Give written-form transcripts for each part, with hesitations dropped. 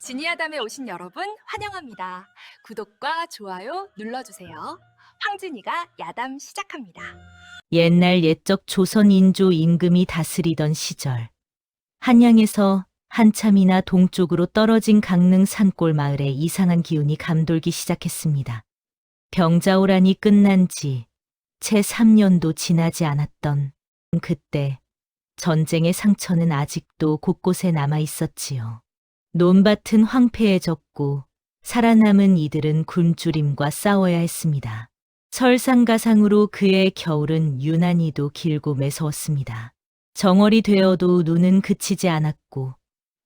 지니아담에 오신 여러분 환영합니다. 구독과 좋아요 눌러주세요. 황진이가 야담 시작합니다. 옛날 옛적 조선 인조 임금이 다스리던 시절, 한양에서 한참이나 동쪽으로 떨어진 강릉 산골 마을에 이상한 기운이 감돌기 시작했습니다. 병자호란이 끝난 지 채 3년도 지나지 않았던 그때 전쟁의 상처는 아직도 곳곳에 남아 있었지요. 논밭은 황폐해졌고 살아남은 이들은 굶주림과 싸워야 했습니다. 설상가상으로 그의 겨울은 유난히도 길고 매서웠습니다. 정월이 되어도 눈은 그치지 않았고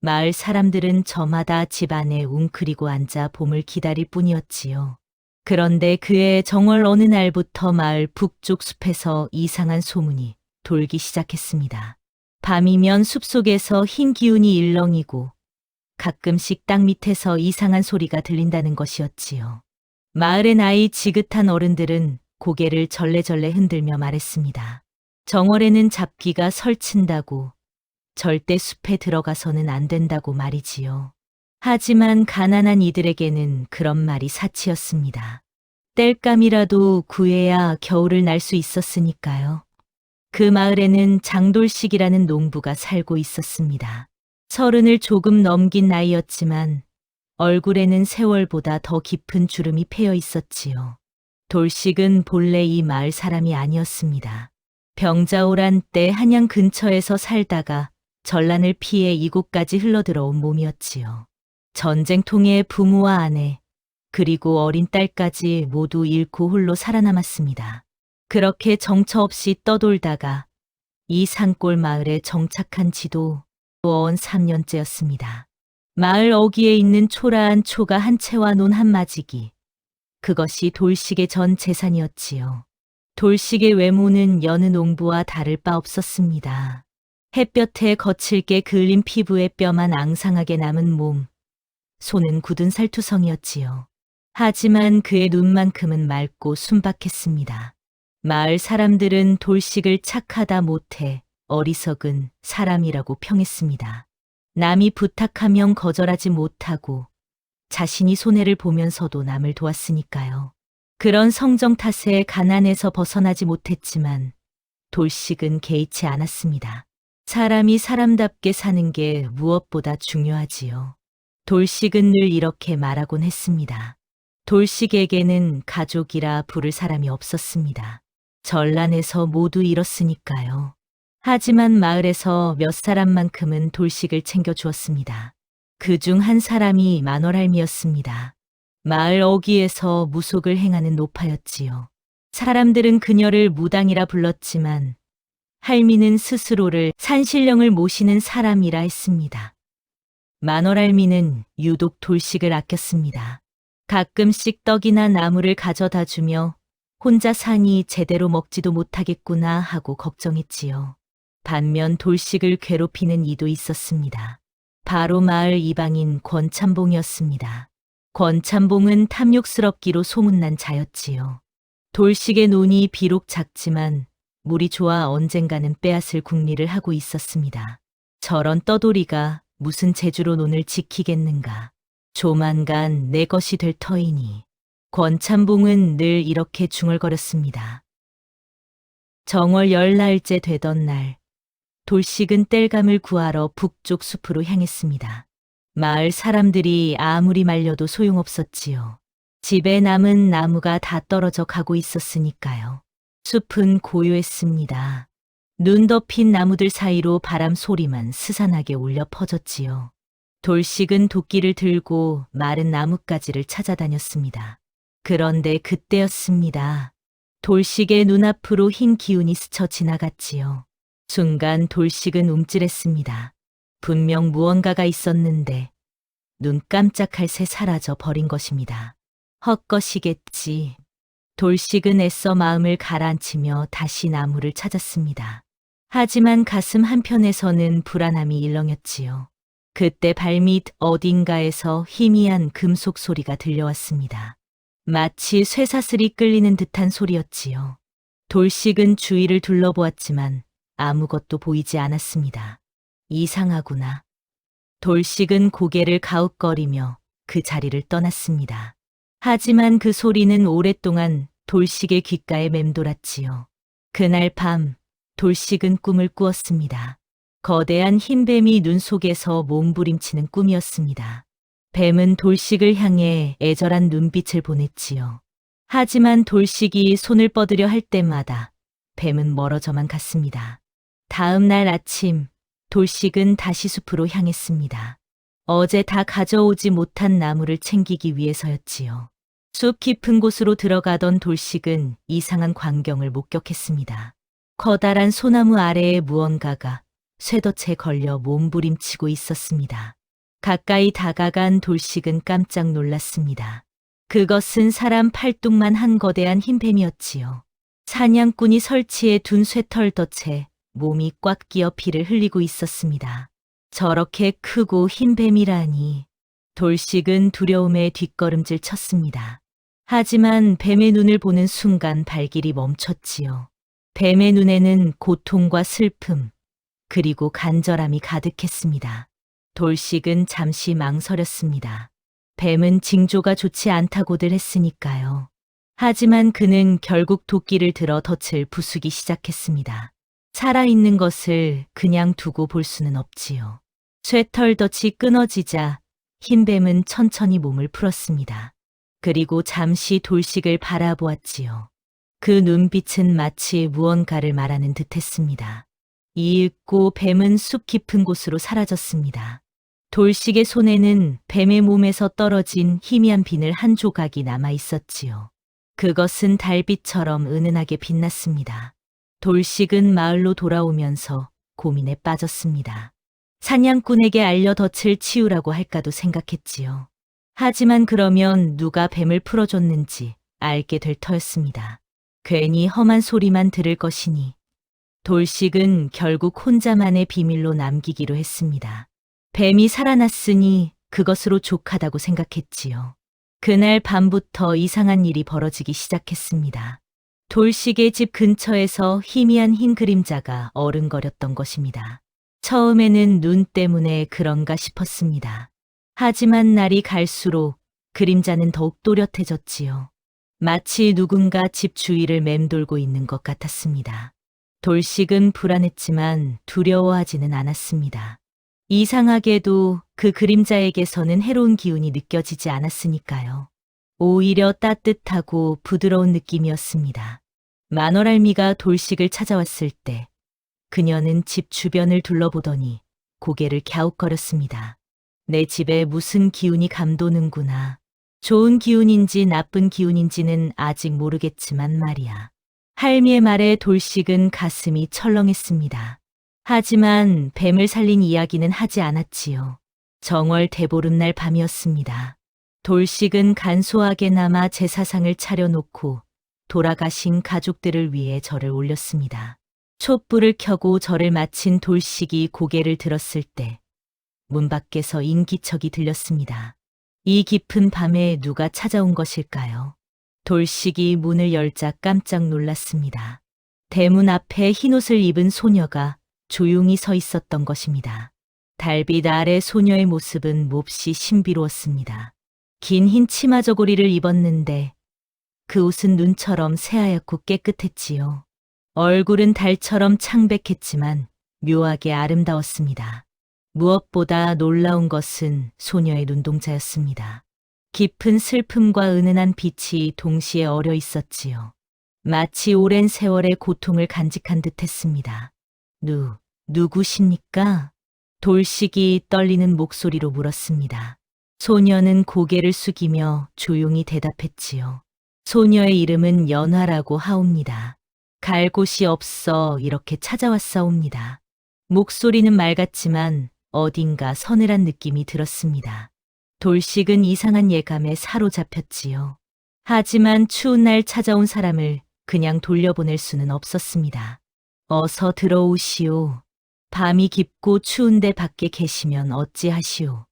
마을 사람들은 저마다 집 안에 웅크리고 앉아 봄을 기다릴 뿐이었지요. 그런데 그의 정월 어느 날부터 마을 북쪽 숲에서 이상한 소문이 돌기 시작했습니다. 밤이면 숲속에서 흰 기운이 일렁이고 가끔씩 땅 밑에서 이상한 소리가 들린다는 것이었지요. 마을의 나이 지긋한 어른들은 고개를 절레절레 흔들며 말했습니다. 정월에는 잡기가 설친다고, 절대 숲에 들어가서는 안 된다고 말이지요. 하지만 가난한 이들에게는 그런 말이 사치였습니다. 땔감이라도 구해야 겨울을 날 수 있었으니까요. 그 마을에는 장돌식이라는 농부가 살고 있었습니다. 30을 조금 넘긴 나이였지만 얼굴에는 세월보다 더 깊은 주름이 패여 있었지요. 돌식은 본래 이 마을 사람이 아니었습니다. 병자호란 때 한양 근처에서 살다가 전란을 피해 이곳까지 흘러들어온 몸이었지요. 전쟁통에 부모와 아내, 그리고 어린 딸까지 모두 잃고 홀로 살아남았습니다. 그렇게 정처 없이 떠돌다가 이 산골 마을에 정착한 지도 어언 3년째였습니다. 마을 어귀에 있는 초라한 초가 한 채와 논 한 마지기. 그것이 돌식의 전 재산이었지요. 돌식의 외모는 여느 농부와 다를 바 없었습니다. 햇볕에 거칠게 그을린 피부에 뼈만 앙상하게 남은 몸, 손은 굳은 살투성이었지요. 하지만 그의 눈만큼은 맑고 순박했습니다. 마을 사람들은 돌식을 착하다 못해 어리석은 사람이라고 평했습니다. 남이 부탁하면 거절하지 못하고 자신이 손해를 보면서도 남을 도왔으니까요. 그런 성정 탓에 가난에서 벗어나지 못했지만 돌식은 개의치 않았습니다. 사람이 사람답게 사는 게 무엇보다 중요하지요. 돌식은 늘 이렇게 말하곤 했습니다. 돌식에게는 가족이라 부를 사람이 없었습니다. 전란에서 모두 잃었으니까요. 하지만 마을에서 몇 사람만큼은 돌식을 챙겨주었습니다. 그중 한 사람이 만월할미였습니다. 마을 어귀에서 무속을 행하는 노파였지요. 사람들은 그녀를 무당이라 불렀지만 할미는 스스로를 산신령을 모시는 사람이라 했습니다. 만월할미는 유독 돌식을 아꼈습니다. 가끔씩 떡이나 나물을 가져다 주며 혼자 사니 제대로 먹지도 못하겠구나 하고 걱정했지요. 반면 돌식을 괴롭히는 이도 있었습니다. 바로 마을 이방인 권참봉이었습니다. 권참봉은 탐욕스럽기로 소문난 자였지요. 돌식의 논이 비록 작지만 물이 좋아 언젠가는 빼앗을 궁리를 하고 있었습니다. 저런 떠돌이가 무슨 재주로 논을 지키겠는가. 조만간 내 것이 될 터이니. 권참봉은 늘 이렇게 중얼거렸습니다. 정월 10날째 되던 날, 돌식은 땔감을 구하러 북쪽 숲으로 향했습니다. 마을 사람들이 아무리 말려도 소용없었지요. 집에 남은 나무가 다 떨어져 가고 있었으니까요. 숲은 고요했습니다. 눈 덮인 나무들 사이로 바람 소리만 스산하게 울려 퍼졌지요. 돌식은 도끼를 들고 마른 나뭇가지를 찾아다녔습니다. 그런데 그때였습니다. 돌식의 눈앞으로 흰 기운이 스쳐 지나갔지요. 순간 돌식은 움찔했습니다. 분명 무언가가 있었는데 눈 깜짝할 새 사라져 버린 것입니다. 헛것이겠지. 돌식은 애써 마음을 가라앉히며 다시 나무를 찾았습니다. 하지만 가슴 한편에서는 불안함이 일렁였지요. 그때 발밑 어딘가에서 희미한 금속 소리가 들려왔습니다. 마치 쇠사슬이 끌리는 듯한 소리였지요. 돌식은 주위를 둘러보았지만 아무것도 보이지 않았습니다. 이상하구나. 돌식은 고개를 가웃거리며 그 자리를 떠났습니다. 하지만 그 소리는 오랫동안 돌식의 귓가에 맴돌았지요. 그날 밤 돌식은 꿈을 꾸었습니다. 거대한 흰뱀이 눈 속에서 몸부림치는 꿈이었습니다. 뱀은 돌식을 향해 애절한 눈빛을 보냈지요. 하지만 돌식이 손을 뻗으려 할 때마다 뱀은 멀어져만 갔습니다. 다음 날 아침 돌식은 다시 숲으로 향했습니다. 어제 다 가져오지 못한 나무를 챙기기 위해서였지요. 숲 깊은 곳으로 들어가던 돌식은 이상한 광경을 목격했습니다. 커다란 소나무 아래에 무언가가 쇠덫에 걸려 몸부림치고 있었습니다. 가까이 다가간 돌식은 깜짝 놀랐습니다. 그것은 사람 팔뚝만 한 거대한 흰뱀이었지요. 사냥꾼이 설치해 둔 쇠털덫에 몸이 꽉 끼어 피를 흘리고 있었습니다. 저렇게 크고 흰 뱀이라니. 돌식은 두려움에 뒷걸음질 쳤습니다. 하지만 뱀의 눈을 보는 순간 발길이 멈췄지요. 뱀의 눈에는 고통과 슬픔, 그리고 간절함이 가득했습니다. 돌식은 잠시 망설였습니다. 뱀은 징조가 좋지 않다고들 했으니까요. 하지만 그는 결국 도끼를 들어 덫을 부수기 시작했습니다. 살아있는 것을 그냥 두고 볼 수는 없지요. 쇠털덫이 끊어지자 흰뱀은 천천히 몸을 풀었습니다. 그리고 잠시 돌식을 바라보았지요. 그 눈빛은 마치 무언가를 말하는 듯했습니다. 이윽고 뱀은 숲 깊은 곳으로 사라졌습니다. 돌식의 손에는 뱀의 몸에서 떨어진 희미한 비늘 한 조각이 남아 있었지요. 그것은 달빛처럼 은은하게 빛났습니다. 돌식은 마을로 돌아오면서 고민에 빠졌습니다. 사냥꾼에게 알려 덫을 치우라고 할까도 생각했지요. 하지만 그러면 누가 뱀을 풀어줬는지 알게 될 터였습니다. 괜히 험한 소리만 들을 것이니 돌식은 결국 혼자만의 비밀로 남기기로 했습니다. 뱀이 살아났으니 그것으로 족하다고 생각했지요. 그날 밤부터 이상한 일이 벌어지기 시작했습니다. 돌식의 집 근처에서 희미한 흰 그림자가 어른거렸던 것입니다. 처음에는 눈 때문에 그런가 싶었습니다. 하지만 날이 갈수록 그림자는 더욱 또렷해졌지요. 마치 누군가 집 주위를 맴돌고 있는 것 같았습니다. 돌식은 불안했지만 두려워하지는 않았습니다. 이상하게도 그 그림자에게서는 해로운 기운이 느껴지지 않았으니까요. 오히려 따뜻하고 부드러운 느낌이었습니다. 만월할미가 돌식을 찾아왔을 때 그녀는 집 주변을 둘러보더니 고개를 갸웃거렸습니다. 내 집에 무슨 기운이 감도는구나. 좋은 기운인지 나쁜 기운인지는 아직 모르겠지만 말이야. 할미의 말에 돌식은 가슴이 철렁했습니다. 하지만 뱀을 살린 이야기는 하지 않았지요. 정월 대보름날 밤이었습니다. 돌식은 간소하게나마 제사상을 차려놓고 돌아가신 가족들을 위해 절을 올렸습니다. 촛불을 켜고 절을 마친 돌식이 고개를 들었을 때 문 밖에서 인기척이 들렸습니다. 이 깊은 밤에 누가 찾아온 것일까요? 돌식이 문을 열자 깜짝 놀랐습니다. 대문 앞에 흰옷을 입은 소녀가 조용히 서 있었던 것입니다. 달빛 아래 소녀의 모습은 몹시 신비로웠습니다. 긴 흰 치마 저고리를 입었는데 그 옷은 눈처럼 새하얗고 깨끗했지요. 얼굴은 달처럼 창백했지만 묘하게 아름다웠습니다. 무엇보다 놀라운 것은 소녀의 눈동자였습니다. 깊은 슬픔과 은은한 빛이 동시에 어려 있었지요. 마치 오랜 세월의 고통을 간직한 듯했습니다. 누구십니까? 돌식이 떨리는 목소리로 물었습니다. 소녀는 고개를 숙이며 조용히 대답했지요. 소녀의 이름은 연화라고 하옵니다. 갈 곳이 없어 이렇게 찾아왔사옵니다. 목소리는 맑았지만 어딘가 서늘한 느낌이 들었습니다. 돌식은 이상한 예감에 사로잡혔지요. 하지만 추운 날 찾아온 사람을 그냥 돌려보낼 수는 없었습니다. 어서 들어오시오. 밤이 깊고 추운데 밖에 계시면 어찌하시오.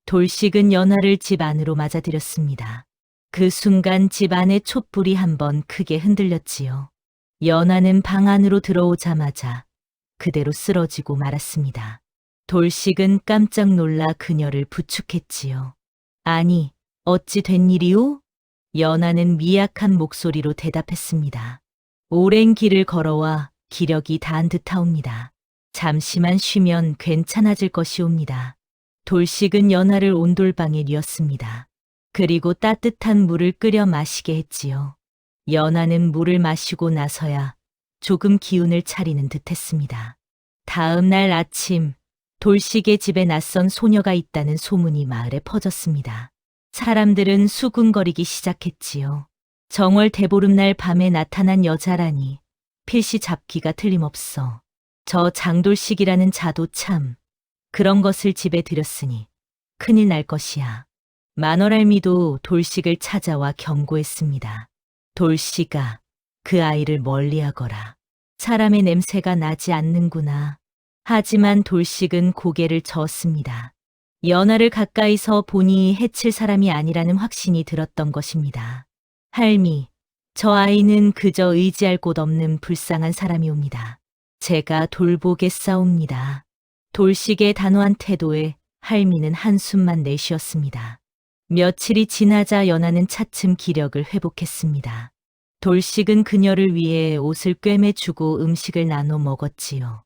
돌식은 연화를 집 안으로 맞아들였습니다. 그 순간 집 안의 촛불이 한번 크게 흔들렸지요. 연화는 방 안으로 들어오자마자 그대로 쓰러지고 말았습니다. 돌식은 깜짝 놀라 그녀를 부축했지요. 아니, 어찌 된 일이오? 연하는 미약한 목소리로 대답했습니다. 오랜 길을 걸어와 기력이 다한 듯하옵니다. 잠시만 쉬면 괜찮아질 것이옵니다. 돌식은 연하를 온돌방에 뉘었습니다. 그리고 따뜻한 물을 끓여 마시게 했지요. 연하는 물을 마시고 나서야 조금 기운을 차리는 듯했습니다. 다음 날 아침, 돌식의 집에 낯선 소녀가 있다는 소문이 마을에 퍼졌습니다. 사람들은 수군거리기 시작했지요. 정월 대보름날 밤에 나타난 여자라니 필시 잡기가 틀림없어. 저 장돌식이라는 자도 참 그런 것을 집에 들였으니 큰일 날 것이야. 만월할미도 돌식을 찾아와 경고했습니다. 돌식아, 그 아이를 멀리하거라. 사람의 냄새가 나지 않는구나. 하지만 돌식은 고개를 저었습니다. 연하를 가까이서 보니 해칠 사람이 아니라는 확신이 들었던 것입니다. 할미, 저 아이는 그저 의지할 곳 없는 불쌍한 사람이옵니다. 제가 돌보겠사옵니다. 돌식의 단호한 태도에 할미는 한숨만 내쉬었습니다. 며칠이 지나자 연하는 차츰 기력을 회복했습니다. 돌식은 그녀를 위해 옷을 꿰매주고 음식을 나눠 먹었지요.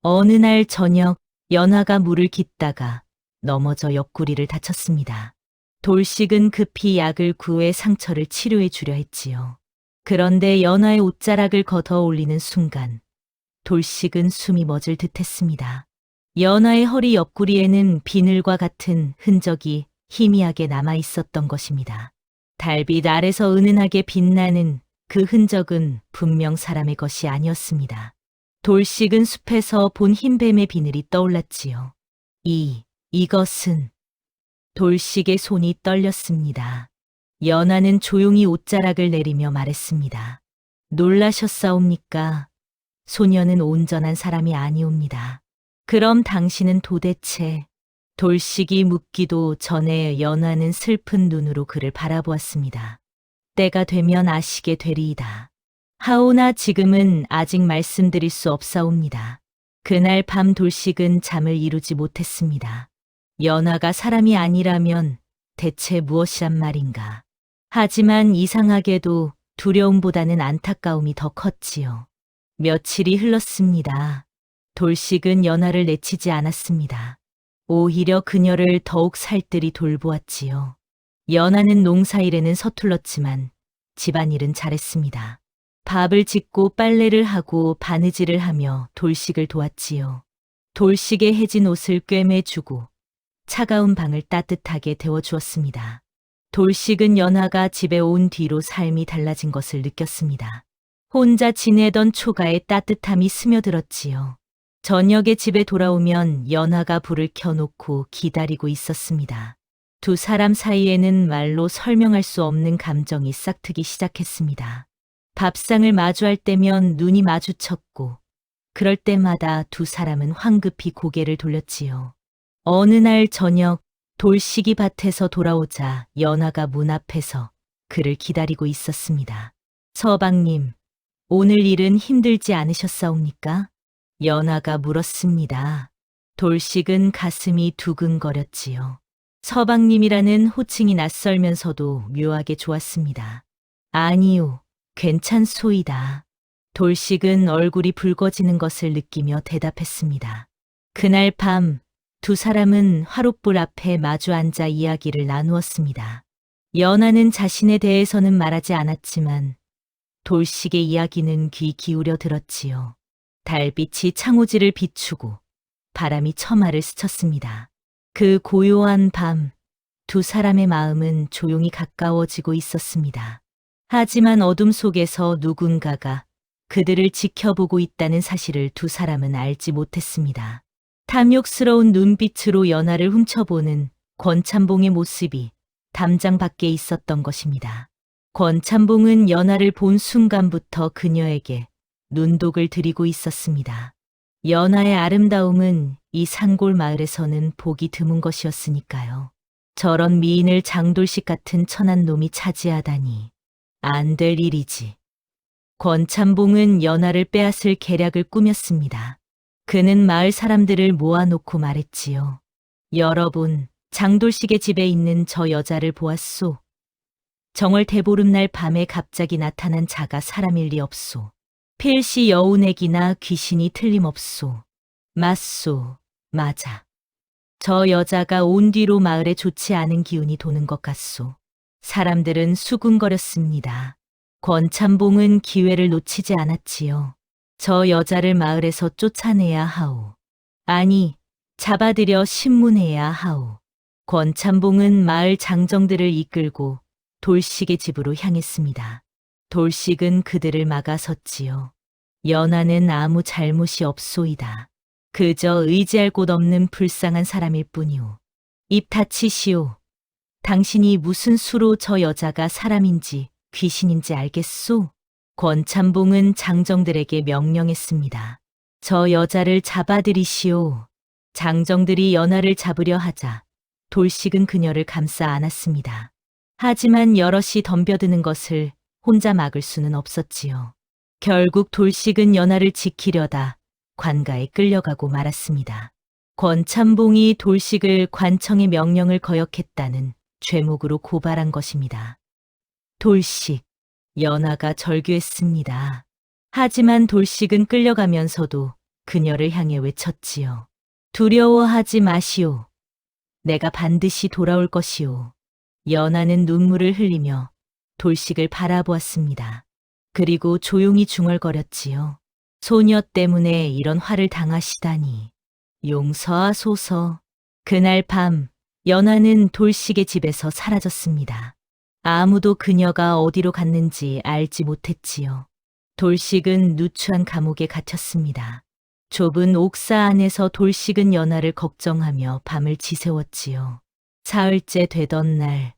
어느 날 저녁 연하가 물을 깃다가 넘어져 옆구리를 다쳤습니다. 돌식은 급히 약을 구해 상처를 치료해 주려 했지요. 그런데 연하의 옷자락을 걷어 올리는 순간 돌식은 숨이 멎을 듯했습니다. 연하의 허리 옆구리에는 비늘과 같은 흔적이 희미하게 남아 있었던 것입니다. 달빛 아래서 은은하게 빛나는 그 흔적은 분명 사람의 것이 아니었습니다. 돌식은 숲에서 본 흰뱀의 비늘이 떠올랐지요. 이것은... 돌식의 손이 떨렸습니다. 연하는 조용히 옷자락을 내리며 말했습니다. 놀라셨사옵니까? 소녀는 온전한 사람이 아니옵니다. 그럼 당신은 도대체... 돌식이 묻기도 전에 연하는 슬픈 눈으로 그를 바라보았습니다. 때가 되면 아시게 되리이다. 하오나 지금은 아직 말씀드릴 수 없사옵니다. 그날 밤 돌식은 잠을 이루지 못했습니다. 연하가 사람이 아니라면 대체 무엇이란 말인가. 하지만 이상하게도 두려움보다는 안타까움이 더 컸지요. 며칠이 흘렀습니다. 돌식은 연하를 내치지 않았습니다. 오히려 그녀를 더욱 살뜰히 돌보았지요. 연하는 농사일에는 서툴렀지만 집안일은 잘했습니다. 밥을 짓고 빨래를 하고 바느질을 하며 돌식을 도왔지요. 돌식의 해진 옷을 꿰매주고 차가운 방을 따뜻하게 데워주었습니다. 돌식은 연하가 집에 온 뒤로 삶이 달라진 것을 느꼈습니다. 혼자 지내던 초가에 따뜻함이 스며들었지요. 저녁에 집에 돌아오면 연하가 불을 켜놓고 기다리고 있었습니다. 두 사람 사이에는 말로 설명할 수 없는 감정이 싹트기 시작했습니다. 밥상을 마주할 때면 눈이 마주쳤고, 그럴 때마다 두 사람은 황급히 고개를 돌렸지요. 어느 날 저녁 돌식이 밭에서 돌아오자 연하가 문 앞에서 그를 기다리고 있었습니다. 서방님, 오늘 일은 힘들지 않으셨사옵니까? 연하가 물었습니다. 돌식은 가슴이 두근거렸지요. 서방님이라는 호칭이 낯설면서도 묘하게 좋았습니다. 아니요, 괜찮소이다. 돌식은 얼굴이 붉어지는 것을 느끼며 대답했습니다. 그날 밤 두 사람은 화롯불 앞에 마주 앉아 이야기를 나누었습니다. 연하는 자신에 대해서는 말하지 않았지만 돌식의 이야기는 귀 기울여 들었지요. 달빛이 창호지를 비추고 바람이 처마를 스쳤습니다. 그 고요한 밤, 두 사람의 마음은 조용히 가까워지고 있었습니다. 하지만 어둠 속에서 누군가가 그들을 지켜보고 있다는 사실을 두 사람은 알지 못했습니다. 탐욕스러운 눈빛으로 연하를 훔쳐보는 권찬봉의 모습이 담장 밖에 있었던 것입니다. 권찬봉은 연하를 본 순간부터 그녀에게 눈독을 들이고 있었습니다. 연하의 아름다움은 이 산골 마을에서는 보기 드문 것이었으니까요. 저런 미인을 장돌식 같은 천한 놈이 차지하다니 안 될 일이지. 권찬봉은 연하를 빼앗을 계략을 꾸몄습니다. 그는 마을 사람들을 모아놓고 말했지요. 여러분, 장돌식의 집에 있는 저 여자를 보았소. 정월 대보름날 밤에 갑자기 나타난 자가 사람일 리 없소. 필시 여운액이나 귀신이 틀림없소. 맞소, 맞아. 저 여자가 온 뒤로 마을에 좋지 않은 기운이 도는 것 같소. 사람들은 수군거렸습니다. 권참봉은 기회를 놓치지 않았지요. 저 여자를 마을에서 쫓아내야 하오. 아니, 잡아들여 신문해야 하오. 권참봉은 마을 장정들을 이끌고 돌식의 집으로 향했습니다. 돌식은 그들을 막아섰지요. 연하는 아무 잘못이 없소이다. 그저 의지할 곳 없는 불쌍한 사람일 뿐이오. 입 닫히시오. 당신이 무슨 수로 저 여자가 사람인지 귀신인지 알겠소? 권참봉은 장정들에게 명령했습니다. 저 여자를 잡아들이시오. 장정들이 연하를 잡으려 하자 돌식은 그녀를 감싸 안았습니다. 하지만 여럿이 덤벼드는 것을 혼자 막을 수는 없었지요. 결국 돌식은 연하를 지키려다 관가에 끌려가고 말았습니다. 권참봉이 돌식을 관청의 명령을 거역했다는 죄목으로 고발한 것입니다. 돌식, 연하가 절규했습니다. 하지만 돌식은 끌려가면서도 그녀를 향해 외쳤지요. 두려워하지 마시오. 내가 반드시 돌아올 것이오. 연하는 눈물을 흘리며 돌식을 바라보았습니다. 그리고 조용히 중얼거렸지요. 소녀 때문에 이런 화를 당하시다니. 용서하소서. 그날 밤, 연하는 돌식의 집에서 사라졌습니다. 아무도 그녀가 어디로 갔는지 알지 못했지요. 돌식은 누추한 감옥에 갇혔습니다. 좁은 옥사 안에서 돌식은 연하를 걱정하며 밤을 지새웠지요. 사흘째 되던 날,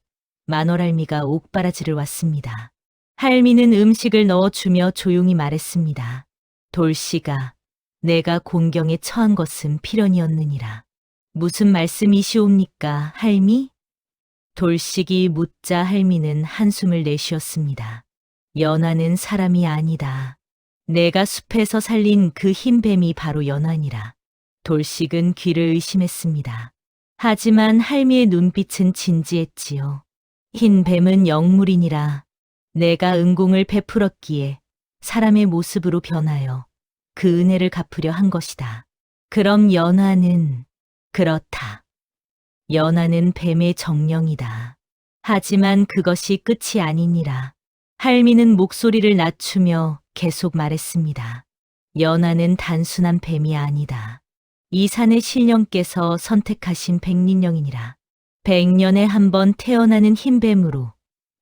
만월할미가 옥바라지를 왔습니다. 할미는 음식을 넣어주며 조용히 말했습니다. 돌씨가 내가 곤경에 처한 것은 필연이었느니라. 무슨 말씀이시옵니까, 할미? 돌식이 묻자 할미는 한숨을 내쉬었습니다. 연하는 사람이 아니다. 내가 숲에서 살린 그 흰 뱀이 바로 연하니라. 돌식은 귀를 의심했습니다. 하지만 할미의 눈빛은 진지했지요. 흰 뱀은 영물이니라. 내가 은공을 베풀었기에 사람의 모습으로 변하여 그 은혜를 갚으려 한 것이다. 그럼 연하는 그렇다. 연하는 뱀의 정령이다. 하지만 그것이 끝이 아니니라. 할미는 목소리를 낮추며 계속 말했습니다. 연하는 단순한 뱀이 아니다. 이 산의 신령께서 선택하신 백린령이니라. 100년에 한 번 태어나는 흰뱀으로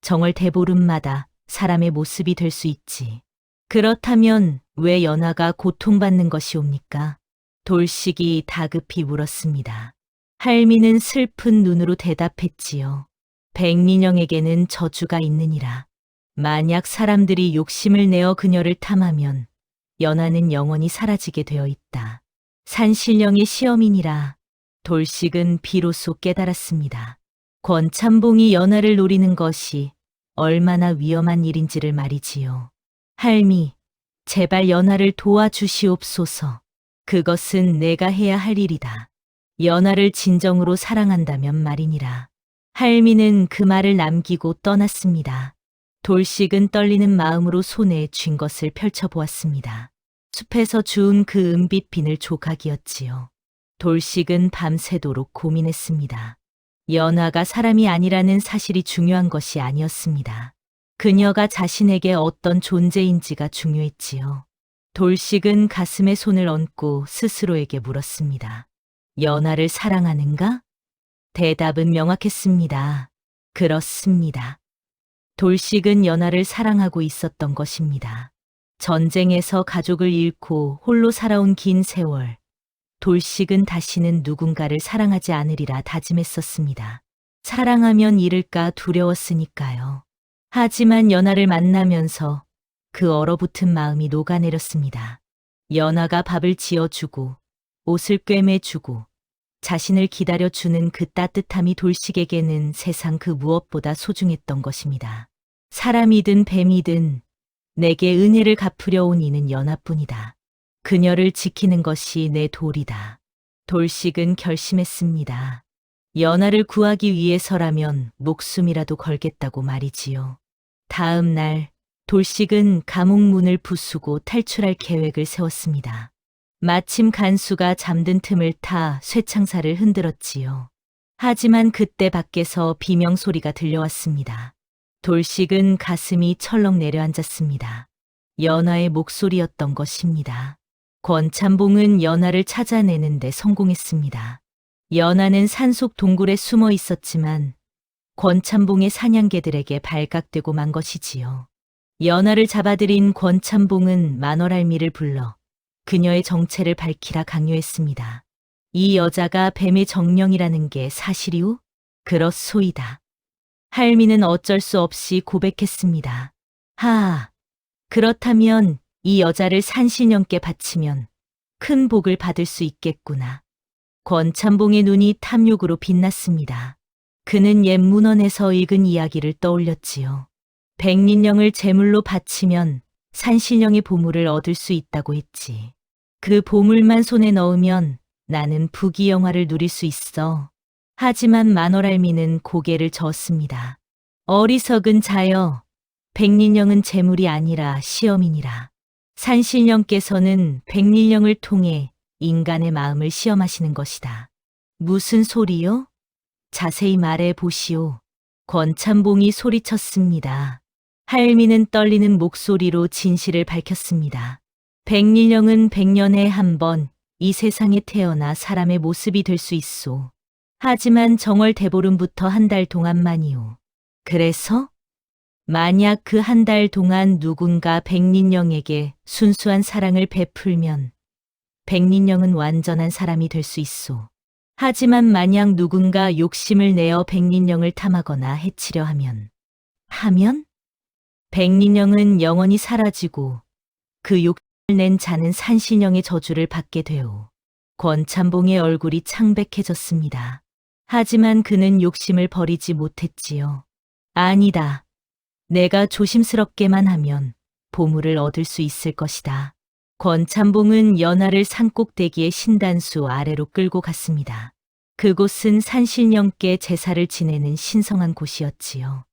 정월 대보름마다 사람의 모습이 될 수 있지. 그렇다면 왜 연하가 고통받는 것이옵니까? 돌식이 다급히 물었습니다. 할미는 슬픈 눈으로 대답했지요. 백린령에게는 저주가 있느니라. 만약 사람들이 욕심을 내어 그녀를 탐하면 연하는 영원히 사라지게 되어 있다. 산신령의 시험이니라. 돌식은 비로소 깨달았습니다. 권참봉이 연하를 노리는 것이 얼마나 위험한 일인지를 말이지요. 할미, 제발 연하를 도와주시옵소서. 그것은 내가 해야 할 일이다. 연하를 진정으로 사랑한다면 말이니라. 할미는 그 말을 남기고 떠났습니다. 돌식은 떨리는 마음으로 손에 쥔 것을 펼쳐보았습니다. 숲에서 주운 그 은빛 비늘 조각이었지요. 돌식은 밤새도록 고민했습니다. 연하가 사람이 아니라는 사실이 중요한 것이 아니었습니다. 그녀가 자신에게 어떤 존재인지가 중요했지요. 돌식은 가슴에 손을 얹고 스스로에게 물었습니다. 연하를 사랑하는가? 대답은 명확했습니다. 그렇습니다. 돌식은 연하를 사랑하고 있었던 것입니다. 전쟁에서 가족을 잃고 홀로 살아온 긴 세월, 돌식은 다시는 누군가를 사랑하지 않으리라 다짐했었습니다. 사랑하면 잃을까 두려웠으니까요. 하지만 연하를 만나면서 그 얼어붙은 마음이 녹아내렸습니다. 연하가 밥을 지어주고 옷을 꿰매주고 자신을 기다려주는 그 따뜻함이 돌식에게는 세상 그 무엇보다 소중했던 것입니다. 사람이든 뱀이든 내게 은혜를 갚으려 온 이는 연하뿐이다. 그녀를 지키는 것이 내 도리다. 돌식은 결심했습니다. 연하를 구하기 위해서라면 목숨이라도 걸겠다고 말이지요. 다음 날 돌식은 감옥 문을 부수고 탈출할 계획을 세웠습니다. 마침 간수가 잠든 틈을 타 쇠창살을 흔들었지요. 하지만 그때 밖에서 비명 소리가 들려왔습니다. 돌식은 가슴이 철렁 내려앉았습니다. 연하의 목소리였던 것입니다. 권찬봉은 연하를 찾아내는데 성공했습니다. 연하는 산속 동굴에 숨어 있었지만 권찬봉의 사냥개들에게 발각되고 만 것이지요. 연하를 잡아들인 권찬봉은 만월할미를 불러 그녀의 정체를 밝히라 강요했습니다. 이 여자가 뱀의 정령이라는 게 사실이오? 그렇소이다. 할미는 어쩔 수 없이 고백했습니다. 그렇다면 이 여자를 산신령께 바치면 큰 복을 받을 수 있겠구나. 권찬봉의 눈이 탐욕으로 빛났습니다. 그는 옛 문헌에서 읽은 이야기를 떠올렸지요. 백린령을 제물로 바치면 산신령의 보물을 얻을 수 있다고 했지. 그 보물만 손에 넣으면 나는 부귀영화를 누릴 수 있어. 하지만 만월할미는 고개를 저었습니다. 어리석은 자여, 백린령은 재물이 아니라 시험이니라. 산신령께서는 백린령을 통해 인간의 마음을 시험하시는 것이다. 무슨 소리요? 자세히 말해 보시오. 권찬봉이 소리쳤습니다. 할미는 떨리는 목소리로 진실을 밝혔습니다. 백린령은 100년에 한 번 이 세상에 태어나 사람의 모습이 될 수 있소. 하지만 정월 대보름부터 한 달 동안만이오. 그래서? 만약 그 한 달 동안 누군가 백린령에게 순수한 사랑을 베풀면 백린령은 완전한 사람이 될 수 있소. 하지만 만약 누군가 욕심을 내어 백린령을 탐하거나 해치려 하면 백린령은 영원히 사라지고 그 욕심을 낸 자는 산신령의 저주를 받게 되오. 권찬봉의 얼굴이 창백해졌습니다. 하지만 그는 욕심을 버리지 못했지요. 아니다. 내가 조심스럽게만 하면 보물을 얻을 수 있을 것이다. 권찬봉은 연하를 산꼭대기의 신단수 아래로 끌고 갔습니다. 그곳은 산신령께 제사를 지내는 신성한 곳이었지요.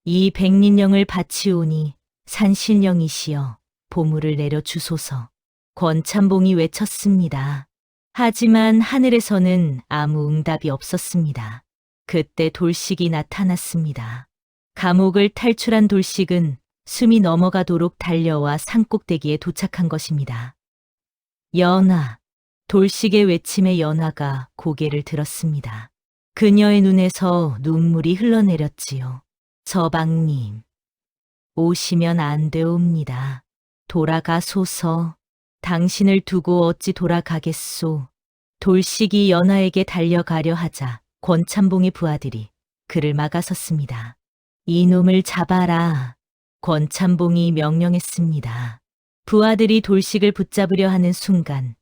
이 백린령을 바치오니 산신령이시여 보물을 내려 주소서. 권찬봉이 외쳤습니다. 하지만 하늘에서는 아무 응답이 없었습니다. 그때 돌식이 나타났습니다. 감옥을 탈출한 돌식은 숨이 넘어가도록 달려와 산꼭대기에 도착한 것입니다. 연하, 돌식의 외침에 연하가 고개를 들었습니다. 그녀의 눈에서 눈물이 흘러내렸지요. 서방님, 오시면 안 되옵니다. 돌아가소서. 당신을 두고 어찌 돌아가겠소. 돌식이 연하에게 달려가려 하자 권찬봉의 부하들이 그를 막아섰습니다. 이놈을 잡아라. 권찬봉이 명령했습니다. 부하들이 돌식을 붙잡으려 하는 순간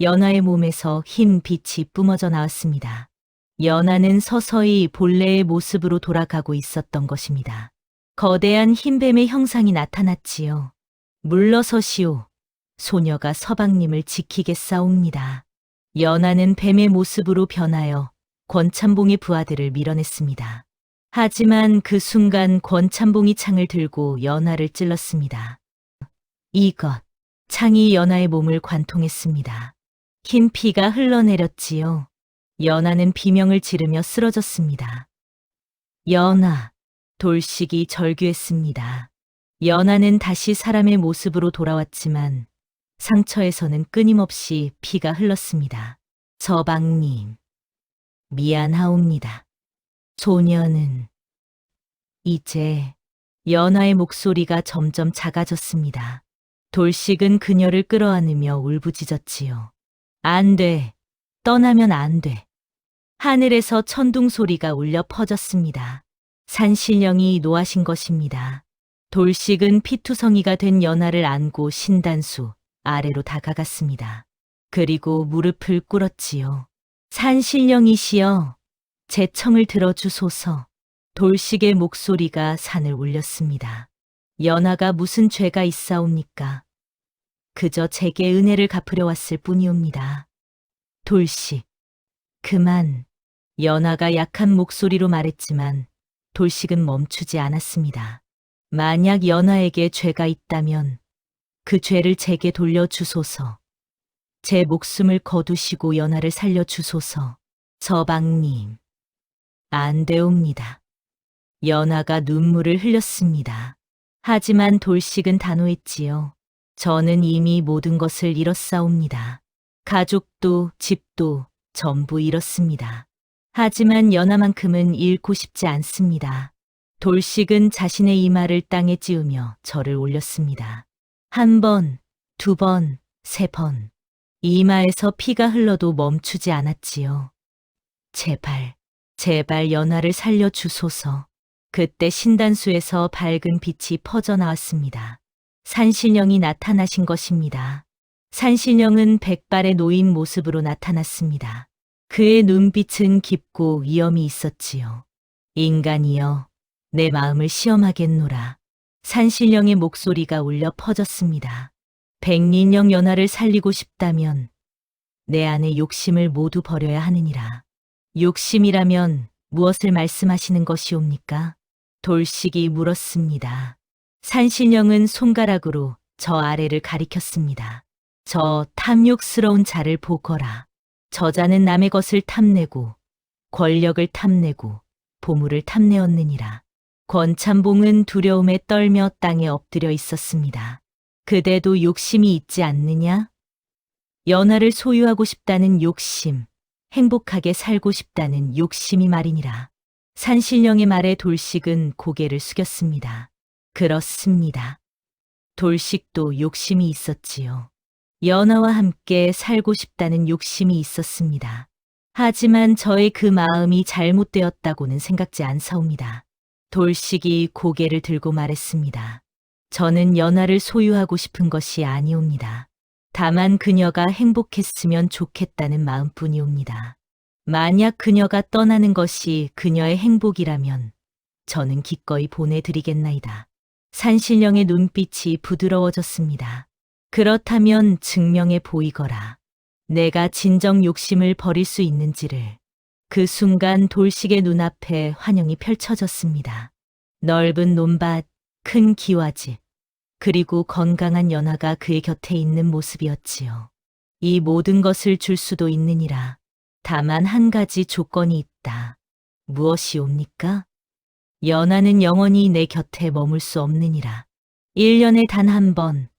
연하의 몸에서 흰 빛이 뿜어져 나왔습니다. 연하는 서서히 본래의 모습으로 돌아가고 있었던 것입니다. 거대한 흰뱀의 형상이 나타났지요. 물러서시오. 소녀가 서방님을 지키겠사옵니다. 연하는 뱀의 모습으로 변하여 권찬봉의 부하들을 밀어냈습니다. 하지만 그 순간 권찬봉이 창을 들고 연하를 찔렀습니다. 이것, 창이 연하의 몸을 관통했습니다. 흰 피가 흘러내렸지요. 연하는 비명을 지르며 쓰러졌습니다. 연하, 돌식이 절규했습니다. 연하는 다시 사람의 모습으로 돌아왔지만 상처에서는 끊임없이 피가 흘렀습니다. 서방님, 미안하옵니다. 소녀는 이제 연하의 목소리가 점점 작아졌습니다. 돌식은 그녀를 끌어안으며 울부짖었지요. 안 돼. 떠나면 안 돼. 하늘에서 천둥 소리가 울려 퍼졌습니다. 산신령이 노하신 것입니다. 돌식은 피투성이가 된 연하를 안고 신단수 아래로 다가갔습니다. 그리고 무릎을 꿇었지요. 산신령이시여, 제 청을 들어주소서. 돌식의 목소리가 산을 울렸습니다. 연하가 무슨 죄가 있사옵니까? 그저 제게 은혜를 갚으려 왔을 뿐이옵니다. 돌식, 그만. 연하가 약한 목소리로 말했지만 돌식은 멈추지 않았습니다. 만약 연하에게 죄가 있다면 그 죄를 제게 돌려주소서. 제 목숨을 거두시고 연하를 살려주소서. 서방님, 안 되옵니다. 연하가 눈물을 흘렸습니다. 하지만 돌식은 단호했지요. 저는 이미 모든 것을 잃었사옵니다. 가족도 집도 전부 잃었습니다. 하지만 연하만큼은 잃고 싶지 않습니다. 돌식은 자신의 이마를 땅에 찌우며 절을 올렸습니다. 한 번, 두 번, 세 번. 이마에서 피가 흘러도 멈추지 않았지요. 제발, 제발 연하를 살려주소서. 그때 신단수에서 밝은 빛이 퍼져나왔습니다. 산신령이 나타나신 것입니다. 산신령은 백발의 노인 모습으로 나타났습니다. 그의 눈빛은 깊고 위엄이 있었지요. 인간이여, 내 마음을 시험하겠노라. 산신령의 목소리가 울려 퍼졌습니다. 백린령 연하를 살리고 싶다면 내 안의 욕심을 모두 버려야 하느니라. 욕심이라면 무엇을 말씀하시는 것이옵니까? 돌식이 물었습니다. 산신령은 손가락으로 저 아래를 가리켰습니다. 저 탐욕스러운 자를 보거라. 저자는 남의 것을 탐내고 권력을 탐내고 보물을 탐내었느니라. 권참봉은 두려움에 떨며 땅에 엎드려 있었습니다. 그대도 욕심이 있지 않느냐? 연하를 소유하고 싶다는 욕심, 행복하게 살고 싶다는 욕심이 말이니라. 산신령의 말에 돌식은 고개를 숙였습니다. 그렇습니다. 돌식도 욕심이 있었지요. 연하와 함께 살고 싶다는 욕심이 있었습니다. 하지만 저의 그 마음이 잘못되었다고는 생각지 않사옵니다. 돌식이 고개를 들고 말했습니다. 저는 연하를 소유하고 싶은 것이 아니옵니다. 다만 그녀가 행복했으면 좋겠다는 마음뿐이옵니다. 만약 그녀가 떠나는 것이 그녀의 행복이라면 저는 기꺼이 보내드리겠나이다. 산신령의 눈빛이 부드러워졌습니다. 그렇다면 증명해 보이거라. 내가 진정 욕심을 버릴 수 있는지를. 그 순간 돌식의 눈앞에 환영이 펼쳐졌습니다. 넓은 논밭, 큰 기와집, 그리고 건강한 연하가 그의 곁에 있는 모습이었지요. 이 모든 것을 줄 수도 있느니라. 다만 한 가지 조건이 있다. 무엇이옵니까? 연하는 영원히 내 곁에 머물 수 없느니라. 1년에 단 한 번,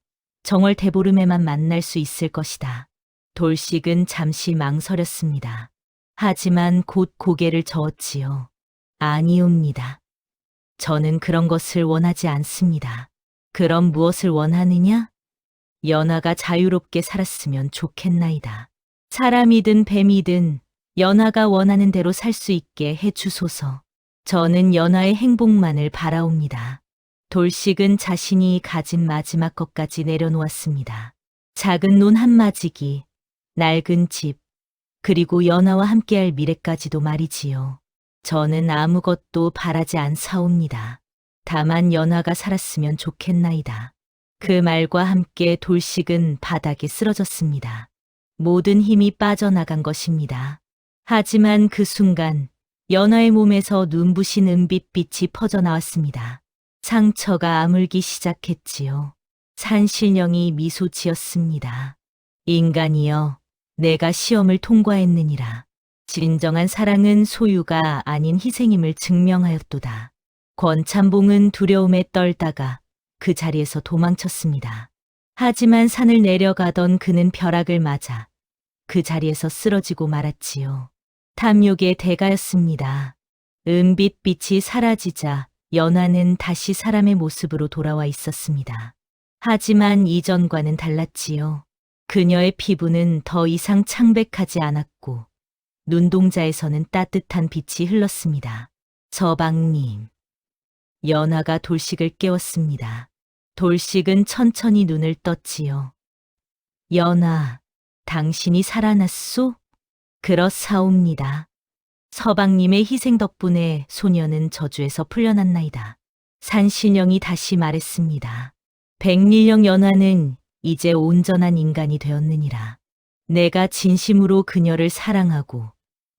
정월 대보름에만 만날 수 있을 것이다. 돌식은 잠시 망설였습니다. 하지만 곧 고개를 저었지요. 아니옵니다. 저는 그런 것을 원하지 않습니다. 그럼 무엇을 원하느냐? 연하가 자유롭게 살았으면 좋겠나이다. 사람이든 뱀이든 연하가 원하는 대로 살 수 있게 해주소서. 저는 연하의 행복만을 바라옵니다. 돌식은 자신이 가진 마지막 것까지 내려놓았습니다. 작은 논 한마지기, 낡은 집, 그리고 연하와 함께할 미래까지도 말이지요. 저는 아무것도 바라지 않사옵니다. 다만 연하가 살았으면 좋겠나이다. 그 말과 함께 돌식은 바닥에 쓰러졌습니다. 모든 힘이 빠져나간 것입니다. 하지만 그 순간 연하의 몸에서 눈부신 은빛빛이 퍼져나왔습니다. 상처가 아물기 시작했지요. 산신령이 미소 지었습니다. 인간이여, 내가 시험을 통과했느니라. 진정한 사랑은 소유가 아닌 희생임을 증명하였도다. 권참봉은 두려움에 떨다가 그 자리에서 도망쳤습니다. 하지만 산을 내려가던 그는 벼락을 맞아 그 자리에서 쓰러지고 말았지요. 탐욕의 대가였습니다. 은빛빛이 사라지자 연하는 다시 사람의 모습으로 돌아와 있었습니다. 하지만 이전과는 달랐지요. 그녀의 피부는 더 이상 창백하지 않았고 눈동자에서는 따뜻한 빛이 흘렀습니다. 서방님. 연하가 돌식을 깨웠습니다. 돌식은 천천히 눈을 떴지요. 연하, 당신이 살아났소? 그렇사옵니다. 서방님의 희생 덕분에 소녀는 저주에서 풀려났나이다. 산신령이 다시 말했습니다. 백릴령 연하는 이제 온전한 인간이 되었느니라. 내가 진심으로 그녀를 사랑하고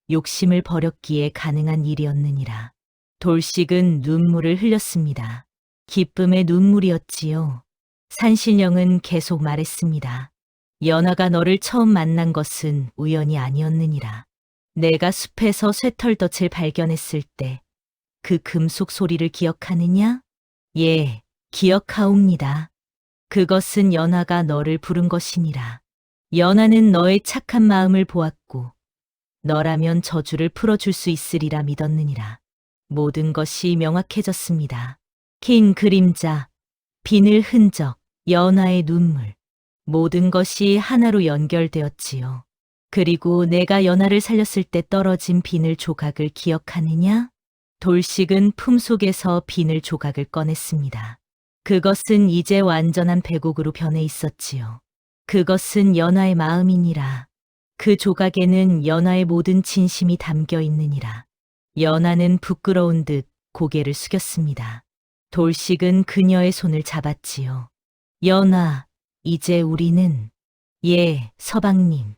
욕심을 버렸기에 가능한 일이었느니라. 돌식은 눈물을 흘렸습니다. 기쁨의 눈물이었지요. 산신령은 계속 말했습니다. 연하가 너를 처음 만난 것은 우연이 아니었느니라. 내가 숲에서 쇠털덫을 발견했을 때 그 금속 소리를 기억하느냐? 예, 기억하옵니다. 그것은 연하가 너를 부른 것이니라. 연하는 너의 착한 마음을 보았고 너라면 저주를 풀어줄 수 있으리라 믿었느니라. 모든 것이 명확해졌습니다. 긴 그림자, 비늘 흔적, 연하의 눈물, 모든 것이 하나로 연결되었지요. 그리고 내가 연하를 살렸을 때 떨어진 비늘 조각을 기억하느냐? 돌식은 품속에서 비늘 조각을 꺼냈습니다. 그것은 이제 완전한 백옥으로 변해 있었지요. 그것은 연하의 마음이니라. 그 조각에는 연하의 모든 진심이 담겨 있느니라. 연하는 부끄러운 듯 고개를 숙였습니다. 돌식은 그녀의 손을 잡았지요. 연하, 이제 우리는, 예, 서방님.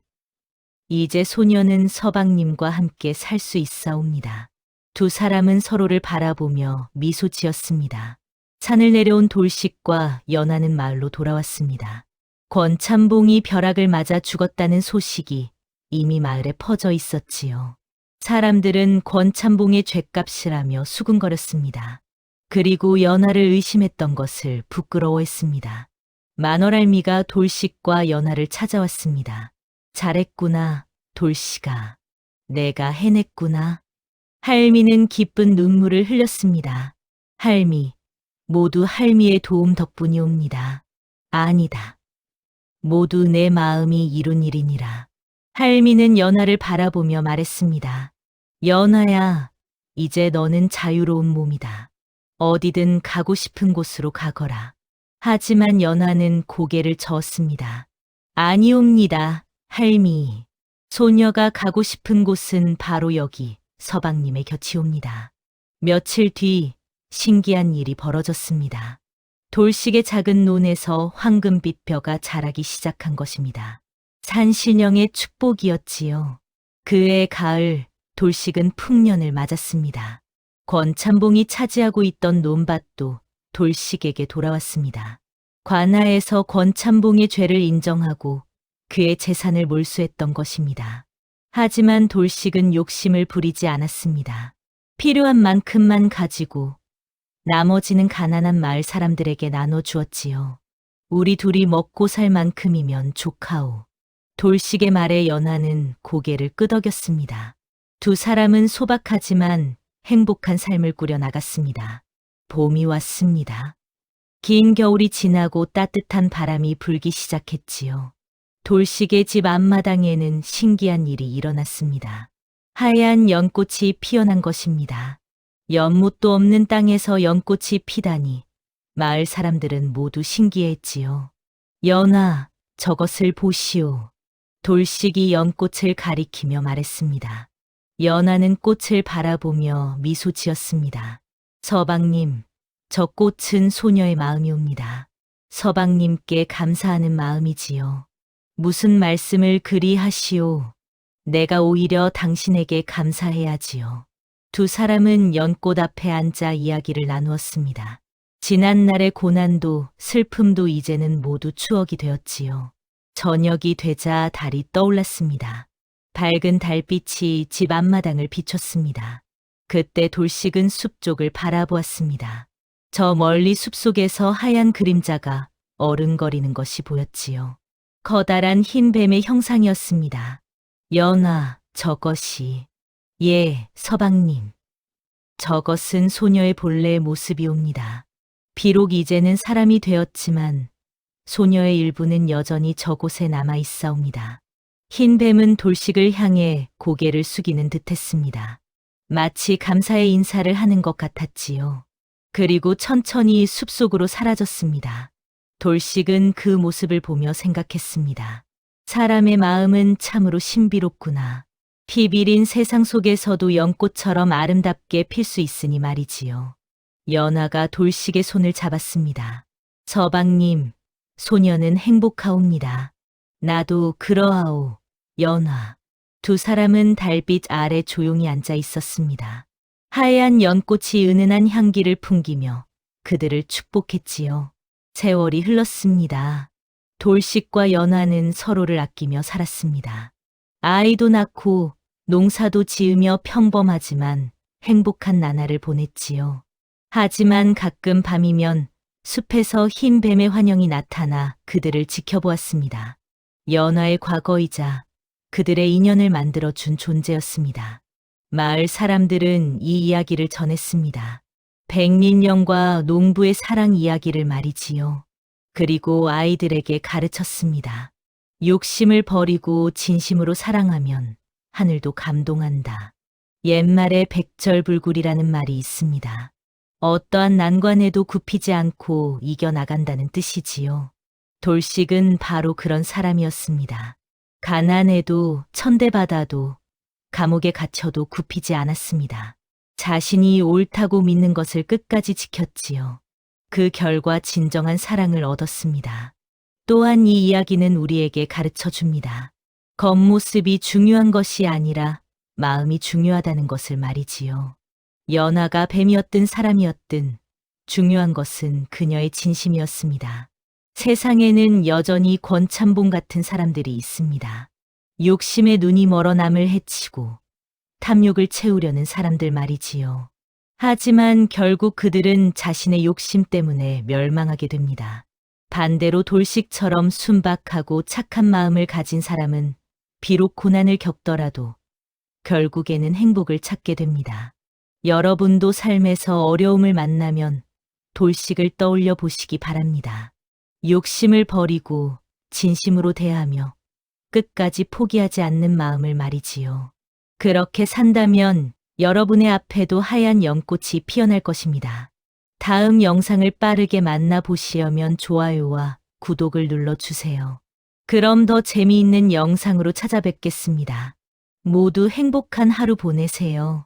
이제 소녀는 서방님과 함께 살 수 있사옵니다. 두 사람은 서로를 바라보며 미소 지었습니다. 산을 내려온 돌식과 연하는 마을로 돌아왔습니다. 권참봉이 벼락을 맞아 죽었다는 소식이 이미 마을에 퍼져 있었지요. 사람들은 권참봉의 죗값을 하며 수군거렸습니다. 그리고 연하를 의심했던 것을 부끄러워했습니다. 만월할미가 돌식과 연하를 찾아왔습니다. 잘했구나, 돌식아. 내가 해냈구나. 할미는 기쁜 눈물을 흘렸습니다. 할미, 모두 할미의 도움 덕분이옵니다. 아니다. 모두 내 마음이 이룬 일이니라. 할미는 연하를 바라보며 말했습니다. 연하야, 이제 너는 자유로운 몸이다. 어디든 가고 싶은 곳으로 가거라. 하지만 연하는 고개를 저었습니다. 아니옵니다, 할미. 소녀가 가고 싶은 곳은 바로 여기 서방님의 곁이옵니다. 며칠 뒤 신기한 일이 벌어졌습니다. 돌식의 작은 논에서 황금빛 벼가 자라기 시작한 것입니다. 산신령의 축복이었지요. 그해 가을 돌식은 풍년을 맞았습니다. 권참봉이 차지하고 있던 논밭도 돌식에게 돌아왔습니다. 관하에서 권참봉의 죄를 인정하고 그의 재산을 몰수했던 것입니다. 하지만 돌식은 욕심을 부리지 않았습니다. 필요한 만큼만 가지고 나머지는 가난한 마을 사람들에게 나눠주었지요. 우리 둘이 먹고 살 만큼이면 좋카오. 돌식의 말에 연하는 고개를 끄덕였습니다. 두 사람은 소박하지만 행복한 삶을 꾸려 나갔습니다. 봄이 왔습니다. 긴 겨울이 지나고 따뜻한 바람이 불기 시작했지요. 돌식의 집 앞마당에는 신기한 일이 일어났습니다. 하얀 연꽃이 피어난 것입니다. 연못도 없는 땅에서 연꽃이 피다니 마을 사람들은 모두 신기했지요. 연하, 저것을 보시오. 돌식이 연꽃을 가리키며 말했습니다. 연하는 꽃을 바라보며 미소 지었습니다. 서방님, 저 꽃은 소녀의 마음이옵니다. 서방님께 감사하는 마음이지요. 무슨 말씀을 그리 하시오. 내가 오히려 당신에게 감사해야지요. 두 사람은 연꽃 앞에 앉아 이야기를 나누었습니다. 지난날의 고난도 슬픔도 이제는 모두 추억이 되었지요. 저녁이 되자 달이 떠올랐습니다. 밝은 달빛이 집 앞마당을 비췄습니다. 그때 돌식은 숲 쪽을 바라보았습니다. 저 멀리 숲속에서 하얀 그림자가 어른거리는 것이 보였지요. 커다란 흰 뱀의 형상이었습니다. 연하, 저것이. 예, 서방님. 저것은 소녀의 본래의 모습이옵니다. 비록 이제는 사람이 되었지만 소녀의 일부는 여전히 저곳에 남아 있사옵니다. 흰 뱀은 돌식을 향해 고개를 숙이는 듯했습니다. 마치 감사의 인사를 하는 것 같았지요. 그리고 천천히 숲속으로 사라졌습니다. 돌식은 그 모습을 보며 생각했습니다. 사람의 마음은 참으로 신비롭구나. 피 비린 세상 속에서도 연꽃처럼 아름답게 필 수 있으니 말이지요. 연하가 돌식의 손을 잡았습니다. 서방님, 소녀는 행복하옵니다. 나도 그러하오, 연화. 두 사람은 달빛 아래 조용히 앉아 있었습니다. 하얀 연꽃이 은은한 향기를 풍기며 그들을 축복했지요. 세월이 흘렀습니다. 돌식과 연화는 서로를 아끼며 살았습니다. 아이도 낳고 농사도 지으며 평범하지만 행복한 나날을 보냈지요. 하지만 가끔 밤이면 숲에서 흰 뱀의 환영이 나타나 그들을 지켜보았습니다. 연화의 과거이자 그들의 인연을 만들어준 존재였습니다. 마을 사람들은 이 이야기를 전했습니다. 백린령과 농부의 사랑 이야기를 말이지요. 그리고 아이들에게 가르쳤습니다. 욕심을 버리고 진심으로 사랑하면 하늘도 감동한다. 옛말에 백절불굴이라는 말이 있습니다. 어떠한 난관에도 굽히지 않고 이겨나간다는 뜻이지요. 돌식은 바로 그런 사람이었습니다. 가난해도 천대받아도 감옥에 갇혀도 굽히지 않았습니다. 자신이 옳다고 믿는 것을 끝까지 지켰지요. 그 결과 진정한 사랑을 얻었습니다. 또한 이 이야기는 우리에게 가르쳐 줍니다. 겉모습이 중요한 것이 아니라 마음이 중요하다는 것을 말이지요. 연하가 뱀이었든 사람이었든 중요한 것은 그녀의 진심이었습니다. 세상에는 여전히 권참봉 같은 사람들이 있습니다. 욕심에 눈이 멀어 남을 해치고 탐욕을 채우려는 사람들 말이지요. 하지만 결국 그들은 자신의 욕심 때문에 멸망하게 됩니다. 반대로 돌식처럼 순박하고 착한 마음을 가진 사람은 비록 고난을 겪더라도 결국에는 행복을 찾게 됩니다. 여러분도 삶에서 어려움을 만나면 돌식을 떠올려 보시기 바랍니다. 욕심을 버리고 진심으로 대하며 끝까지 포기하지 않는 마음을 말이지요. 그렇게 산다면 여러분의 앞에도 하얀 연꽃이 피어날 것입니다. 다음 영상을 빠르게 만나보시려면 좋아요와 구독을 눌러주세요. 그럼 더 재미있는 영상으로 찾아뵙겠습니다. 모두 행복한 하루 보내세요.